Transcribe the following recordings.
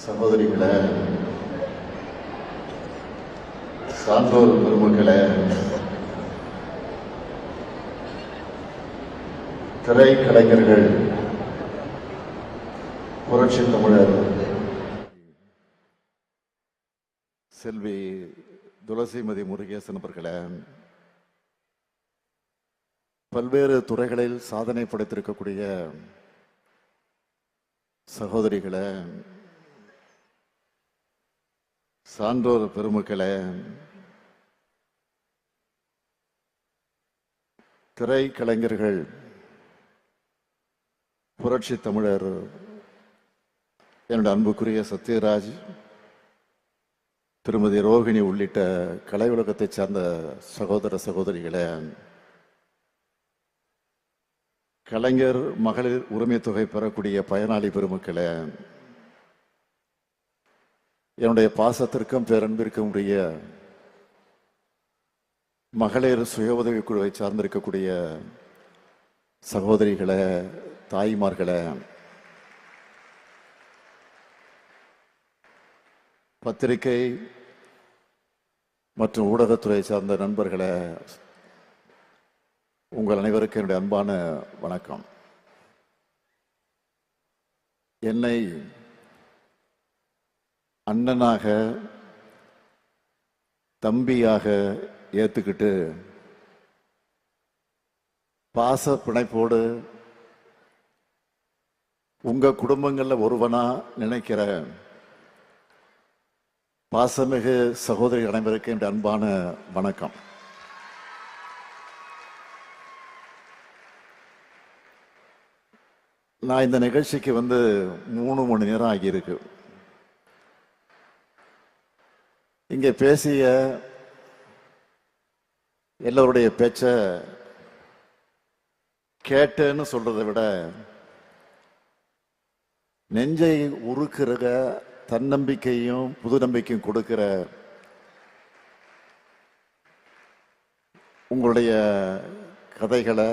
சகோதரிகளே, சான்றோர் பெருமக்களே, திரைக்கலைஞர்கள், புரட்சி தமிழர் செல்வி துளசிமதி முருகேசன் அவர்களே, பல்வேறு துறைகளில் சாதனை படைத்திருக்கக்கூடிய சகோதரிகளே, சான்றோர் பெருமக்களே, திரைக்கலைஞர்கள், புரட்சி தமிழர், என்னுடைய அன்புக்குரிய சத்யராஜ், திருமதி ரோகிணி உள்ளிட்ட கலை உலகத்தைச் சார்ந்த சகோதர சகோதரிகளே, கலைஞர் மகளிர் உரிமை தொகை பெறக்கூடிய பயனாளி பெருமக்களே, என்னுடைய பாசத்திற்கும் பேரன்பிற்கும் உரிய மகளிர் சுய உதவி குழுவை சார்ந்திருக்கக்கூடிய சகோதரிகளே, தாய்மார்களே, பத்திரிகை மற்றும் ஊடகத்துறை சார்ந்த நண்பர்களே, உங்கள் அனைவருக்கும் என்னுடைய அன்பான வணக்கம். என்னை அண்ணனாக, தம்பியாக ஏத்துக்கிட்டு பாச பிணைப்போடு உங்க குடும்பங்கள்ல ஒருவனா நினைக்கிற பாசமிகு சகோதரி அனைவருக்கு என்னுடைய அன்பான வணக்கம். நான் இந்த நிகழ்ச்சிக்கு 3 மணி நேரம் ஆகியிருக்கு. இங்கே பேசிய எல்லோருடைய பேச்ச கேட்டேன்னு சொல்றதை விட நெஞ்சை உருக்குற தன்னம்பிக்கையும் புது நம்பிக்கையும் கொடுக்கிற உங்களுடைய கதைகளை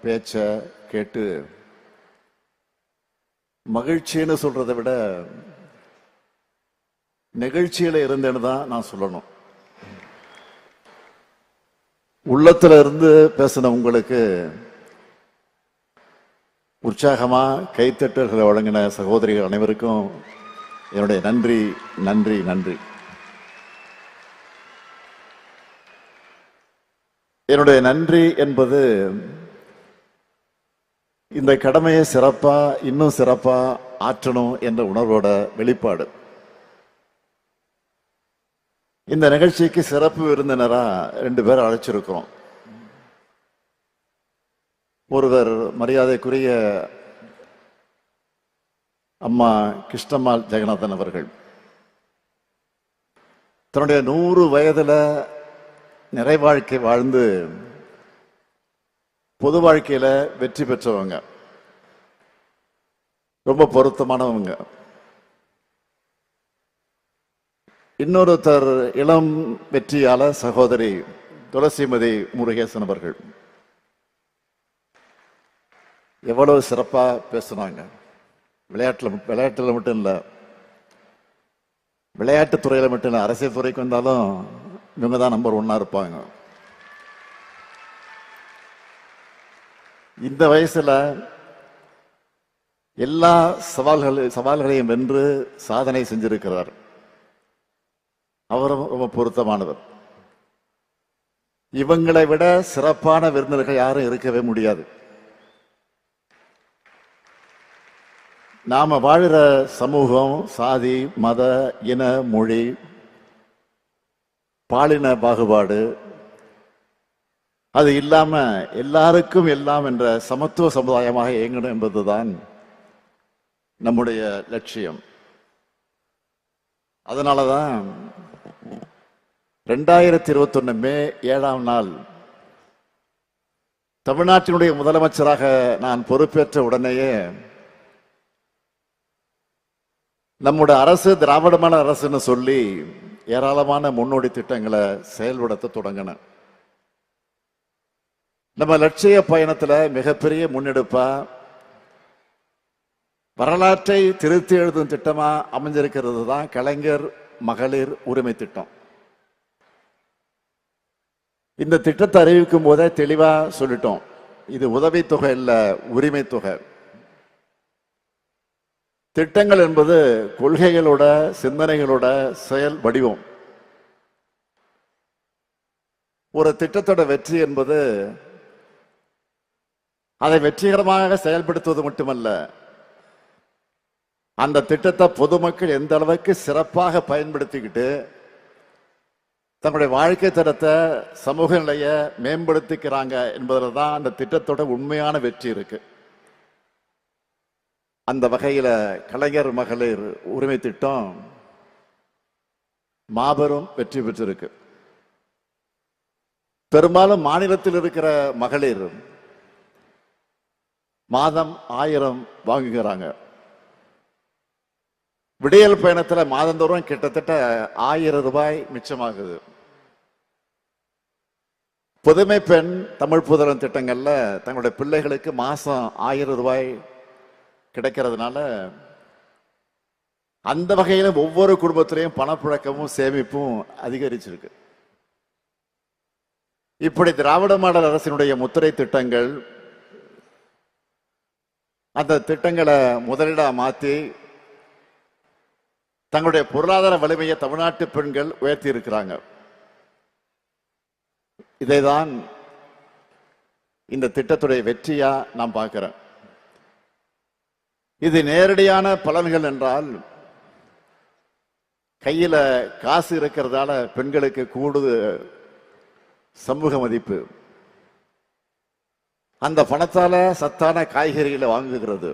பேச்ச கேட்டு மகிழ்ச்சின்னு சொல்றதை விட நிகழ்ச்சியில இருந்தேன்னு தான் நான் சொல்லணும். உள்ளத்துல இருந்து பேசின உங்களுக்கு உற்சாகமா கைத்தட்டல்களை வழங்கின சகோதரிகள் அனைவருக்கும் என்னுடைய நன்றி நன்றி நன்றி. என்னுடைய நன்றி என்பது இந்த கடமையை சிறப்பா இன்னும் சிறப்பா ஆற்றணும் என்ற உணர்வோட வெளிப்பாடு. இந்த நிகழ்ச்சிக்கு சிறப்பு விருந்தினரா 2 பேர் அழைச்சிருக்கிறோம். ஒருவர் மரியாதைக்குரிய அம்மா கிருஷ்ணம்மாள் ஜெகநாதன் அவர்கள். தன்னுடைய 100 வயதுல நிறை வாழ்க்கை வாழ்ந்து பொது வாழ்க்கையில வெற்றி பெற்றவங்க, ரொம்ப பொருத்தமானவங்க. இன்னொருத்தர் இளம் வெற்றியாளர் சகோதரி துளசிமதி முருகேசன் அவர்கள். எவ்வளவு சிறப்பா பேசுனாங்க. விளையாட்டுல மட்டும் இல்ல, விளையாட்டு துறையில மட்டும் இல்ல, அரசியல் துறைக்கு வந்தாலும் இவங்க தான் நம்பர் 1 இருப்பாங்க. இந்த வயசுல எல்லா சவால்களையும் வென்று சாதனை செஞ்சிருக்கிறார். அவரும் ரொம்ப பொருத்தமானவர். இவங்களை விட சிறப்பான விருந்தினர்கள் யாரும் இருக்கவே முடியாது. நாம வாழுற சமூகம், சாதி, மத, இன, மொழி, பாலின பாகுபாடு அது இல்லாம எல்லாருக்கும் எல்லாம் என்ற சமத்துவ சமுதாயமாக இயங்கணும் என்பதுதான் நம்முடைய லட்சியம். அதனாலதான் 2021 மே 7ஆம் நாள் தமிழ்நாட்டினுடைய முதலமைச்சராக நான் பொறுப்பேற்ற உடனேயே நம்முடைய அரசு திராவிடமான அரசுன்னு சொல்லி ஏராளமான முன்னோடி திட்டங்களை செயல்படுத்த தொடங்கின. நம்ம லட்சிய பயணத்துல மிகப்பெரிய முன்னெடுப்பா வரலாற்றை திருத்தி எழுதும் திட்டமா அமைஞ்சிருக்கிறது தான் கலைஞர் மகளிர் உரிமை திட்டம். இந்த திட்டத்தை அறிவிக்கும் போதே தெளிவா சொல்லிட்டோம், இது உதவித்தொகை இல்ல, உரிமை தொகை. திட்டங்கள் என்பது கொள்கைகளோட சிந்தனைகளோட செயல் வடிவம். ஒரு திட்டத்தோட வெற்றி என்பது அதை வெற்றிகரமாக செயல்படுத்துவது மட்டுமல்ல, அந்த திட்டத்தை பொதுமக்கள் எந்த அளவுக்கு சிறப்பாக பயன்படுத்திக்கிட்டு தங்களுடைய வாழ்க்கை தரத்தை சமூக நிலையை மேம்படுத்திக்கிறாங்க என்பதில் தான் அந்த திட்டத்தோட உண்மையான வெற்றி இருக்கு. அந்த வகையில கலைஞர் மகளிர் உரிமை திட்டம் மாபெரும் வெற்றி பெற்றிருக்கு. பெரும்பாலும் மாநிலத்தில் இருக்கிற மகளிர் மாதம் 1000 வாங்குகிறாங்க. விடியல் பயணத்தில் மாதந்தோறும் கிட்டத்தட்ட 1000 ரூபாய் மிச்சமாகுது. புதுமை பெண் தமிழ் புதல்வன் திட்டங்கள்ல தங்களுடைய பிள்ளைகளுக்கு மாசம் 1000 ரூபாய் கிடைக்கிறதுனால அந்த வகையில ஒவ்வொரு குடும்பத்திலையும் பணப்புழக்கமும் சேமிப்பும் அதிகரிச்சிருக்கு. இப்படி திராவிட மாடல் அரசினுடைய முத்திரை திட்டங்கள் அந்த திட்டங்களை முதலீடா மாத்தி தங்களுடைய பொருளாதார வலிமையை தமிழ்நாட்டு பெண்கள் உயர்த்தி இருக்கிறாங்க. இதைதான் இந்த திட்டத்துடைய வெற்றியா நான் பார்க்கிறேன். இது நேரடியான பலன்கள் என்றால், கையில காசு இருக்கிறதால பெண்களுக்கு கூடுதல் சமூக மதிப்பு, அந்த பணத்தால சத்தான காய்கறிகளை வாங்குகிறது,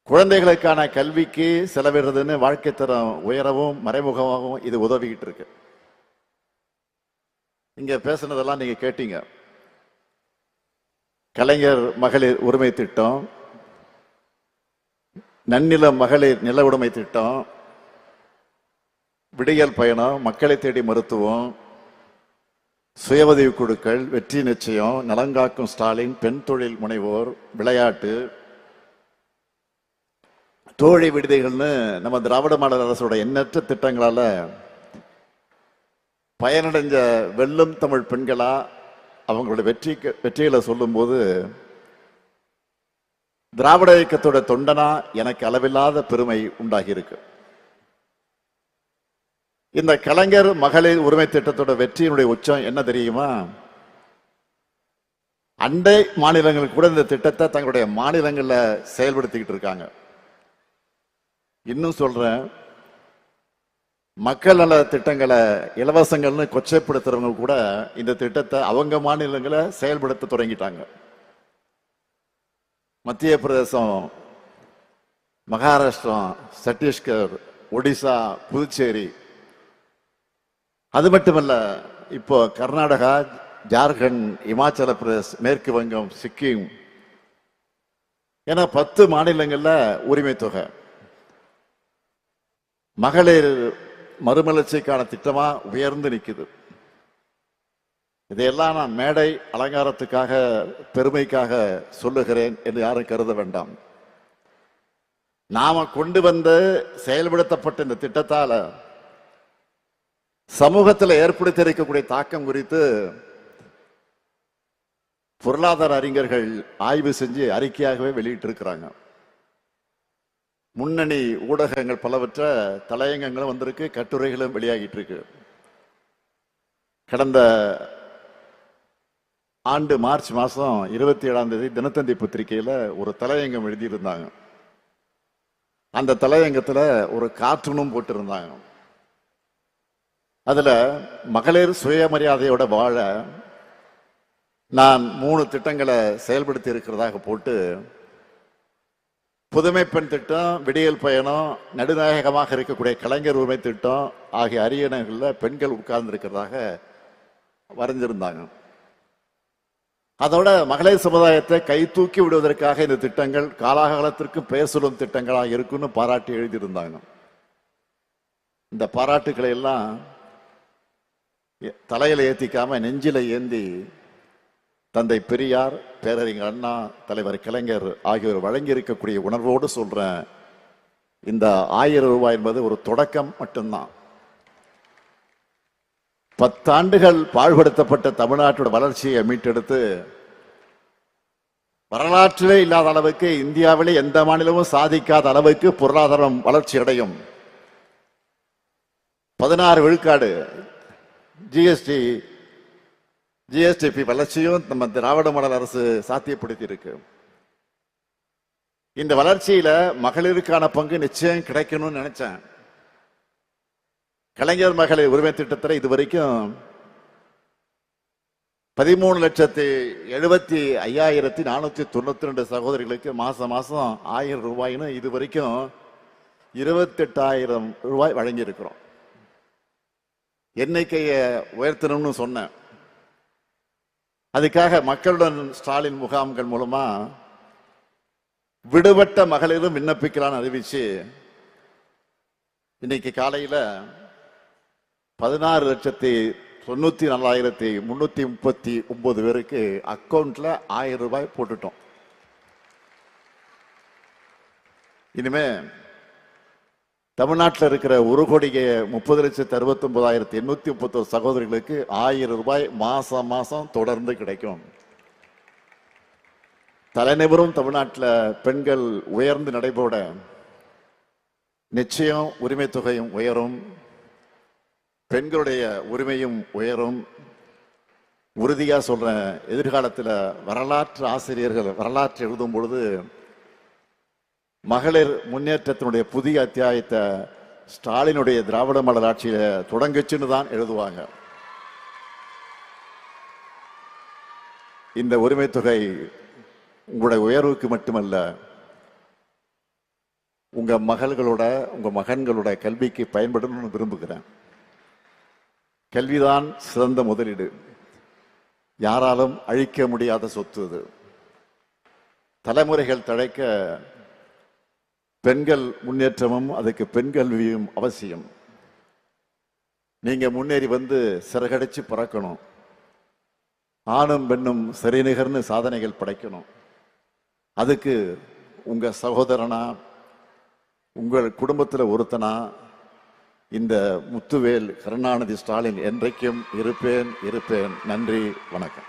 குழந்தைகளுக்கான கல்விக்கு செலவிடுறதுன்னு வாழ்க்கை தரம் உயரவும் மறைமுகமாகவும் இது உதவிக்கிட்டு இருக்கு. இங்க பேசுனதெல்லாம் நீங்க கேட்டீங்க. கலைஞர் மகளிர் உரிமை திட்டம், நன்னில மகளிர் நில உடைமை திட்டம், விடியல் பயணம், மக்களை தேடி மருத்துவம், சுய உதவி குழுக்கள், வெற்றி நிச்சயம், நலங்காக்கும் ஸ்டாலின், பெண் தொழில் முனைவோர், விளையாட்டு, தோழி விடுதிகள்னு நம்ம திராவிட மாடல் அரசோட எண்ணற்ற திட்டங்களால பயனடைஞ்ச வெல்லும் தமிழ் பெண்களா அவங்களுடைய வெற்றிகளை சொல்லும் போது திராவிட இயக்கத்தோட தொண்டனா எனக்கு அளவில்லாத பெருமை உண்டாகி இருக்கு. இந்த கலைஞர் மகளிர் உரிமை திட்டத்தோட வெற்றியினுடைய உச்சம் என்ன தெரியுமா? அண்டை மாநிலங்கள் கூட இந்த திட்டத்தை தங்களுடைய மாநிலங்கள்ல செயல்படுத்திக்கிட்டு இருக்காங்க. இன்னும் சொல்றேன், மக்கள் நல திட்டங்களை இலவசங்கள்னு கொச்சைப்படுத்துறவங்க கூட இந்த திட்டத்தை அவங்க மாநிலங்களை செயல்படுத்த தொடங்கிட்டாங்க. மத்திய பிரதேசம், மகாராஷ்டிரம், சத்தீஸ்கர், ஒடிசா, புதுச்சேரி, அது மட்டுமல்ல இப்போ கர்நாடகா, ஜார்க்கண்ட், இமாச்சல பிரதேஷ், மேற்கு வங்கம், சிக்கிம் என 10 மாநிலங்கள்ல உரிமை தொகை. மகளிர் மறுமலர்ச்சிக்கான திட்டமா உயர்ந்து நிற்குது. இதையெல்லாம் நான் மேடை அலங்காரத்துக்காக பெருமைக்காக சொல்லுகிறேன் என்று யாரும் கருத வேண்டாம். நாம கொண்டு வந்து செயல்படுத்தப்பட்ட இந்த திட்டத்தால சமூகத்தில் ஏற்படுத்தி இருக்கக்கூடிய தாக்கம் குறித்து பொருளாதார அறிஞர்கள் ஆய்வு செஞ்சு அறிக்கையாகவே வெளியிட்டு இருக்கிறாங்க. முன்னணி ஊடகங்கள் பலவற்ற தலையங்கங்களும் வந்திருக்கு, கட்டுரைகளும் வெளியாகிட்டு இருக்கு. கடந்த ஆண்டு மார்ச் மாசம் 27ஆம் தேதி தினத்தந்தி பத்திரிகையில ஒரு தலையங்கம் எழுதியிருந்தாங்க. அந்த தலையங்கத்துல ஒரு கார்ட்டூனும் போட்டிருந்தாங்க. அதுல மகளிர் சுயமரியாதையோட வாழ நான் 3 திட்டங்களை செயல்படுத்தி இருக்கிறதாக போட்டு, புதுமை பெண் திட்டம், விடியல் பயணம், நடுநாயகமாக இருக்கக்கூடிய கலைஞர் உரிமை திட்டம் ஆகிய அரியணைகள்ல பெண்கள் உட்கார்ந்து இருக்கிறதாக வரைஞ்சிருந்தாங்க. அதோட மகளிர் சமுதாயத்தை கை தூக்கி விடுவதற்காக இந்த திட்டங்கள் காலாகாலத்திற்கு பெயர் சொல்லும் திட்டங்களாக இருக்குன்னு பாராட்டி எழுதியிருந்தாங்க. இந்த பாராட்டுக்களை எல்லாம் தலையில ஏத்திக்காம நெஞ்சில ஏந்தி தந்தை பெரியார், பேரறிஞர் அண்ணா, தலைவர் கலைஞர் ஆகியோர் வழங்கி இருக்கக்கூடிய உணர்வோடு சொல்றேன். இந்த 1000 ரூபாய் என்பது ஒரு தொடக்கம் மட்டும்தான். 10 ஆண்டுகள் பாழ்படுத்தப்பட்ட தமிழ்நாட்டோட வளர்ச்சியை மீட்டெடுத்து வரலாற்றிலே இல்லாத அளவுக்கு, இந்தியாவிலே எந்த மாநிலமும் சாதிக்காத அளவுக்கு பொருளாதாரம் வளர்ச்சி அடையும். 16 விழுக்காடு ஜிஎஸ்டிபி வளர்ச்சியும் நம்ம திராவிட மாடல் அரசு சாத்தியப்படுத்தி இருக்கு. இந்த வளர்ச்சியில மகளிருக்கான பங்கு நிச்சயம் கிடைக்கணும்னு நினைச்சேன். கலைஞர் மகளிர் உரிமை திட்டத்தில் இதுவரைக்கும் 13,75,492 சகோதரிகளுக்கு மாசம் 1000 ரூபாய்னு இதுவரைக்கும் 28,000 ரூபாய் வழங்கி இருக்கிறோம். எண்ணிக்கையை உயர்த்தணும்னு சொன்னேன். அதுக்காக மக்களுடன் ஸ்டாலின் முகாம்கள் மூலமா விடுபட்ட மகளிரும் விண்ணப்பிக்கலான்னு அறிவிச்சு இன்னைக்கு காலையில 16,94,339 பேருக்கு அக்கௌண்ட்ல 1000 ரூபாய் போட்டுட்டோம். இனிமே தமிழ்நாட்டில் இருக்கிற 1,30,69,831 சகோதரிகளுக்கு 1000 ரூபாய் மாசம் தொடர்ந்து கிடைக்கும். தலைநிவரும் தமிழ்நாட்டில் பெண்கள் உயர்ந்து நடைபோட நிச்சயம் உரிமை தொகையும் உயரும், பெண்களுடைய உரிமையும் உயரும். உறுதியா சொல்றேன், எதிர்காலத்தில் வரலாற்று ஆசிரியர்கள் வரலாற்று எழுதும் பொழுது மகளிர் முன்னேற்றத்தினுடைய புதிய அத்தியாயத்தை ஸ்டாலினுடைய திராவிட மாடல் ஆட்சியில தொடங்குச்சுன்னு தான் எழுதுவாங்க. இந்த உரிமை தொகை உங்களுடைய உயர்வுக்கு மட்டுமல்ல, உங்க மகள்களோட உங்க மகன்களோட கல்விக்கு பயன்படணும்னு விரும்புகிறேன். கல்விதான் சிறந்த முதலீடு, யாராலும் அழிக்க முடியாத சொத்து. அது தலைமுறைகள் தழைக்க பெண்கள் முன்னேற்றமும் அதுக்கு பெண் கல்வியும் அவசியம். நீங்க முன்னேறி வந்து சிறகடிச்சு பறக்கணும். ஆணும் பெண்ணும் சரிநிகர்னு சாதனைகள் படைக்கணும். அதுக்கு உங்க சகோதரனா, உங்கள் குடும்பத்தில் ஒருத்தனா இந்த முத்துவேல் கருணாநிதி ஸ்டாலின் என்றைக்கும் இருப்பேன். நன்றி, வணக்கம்.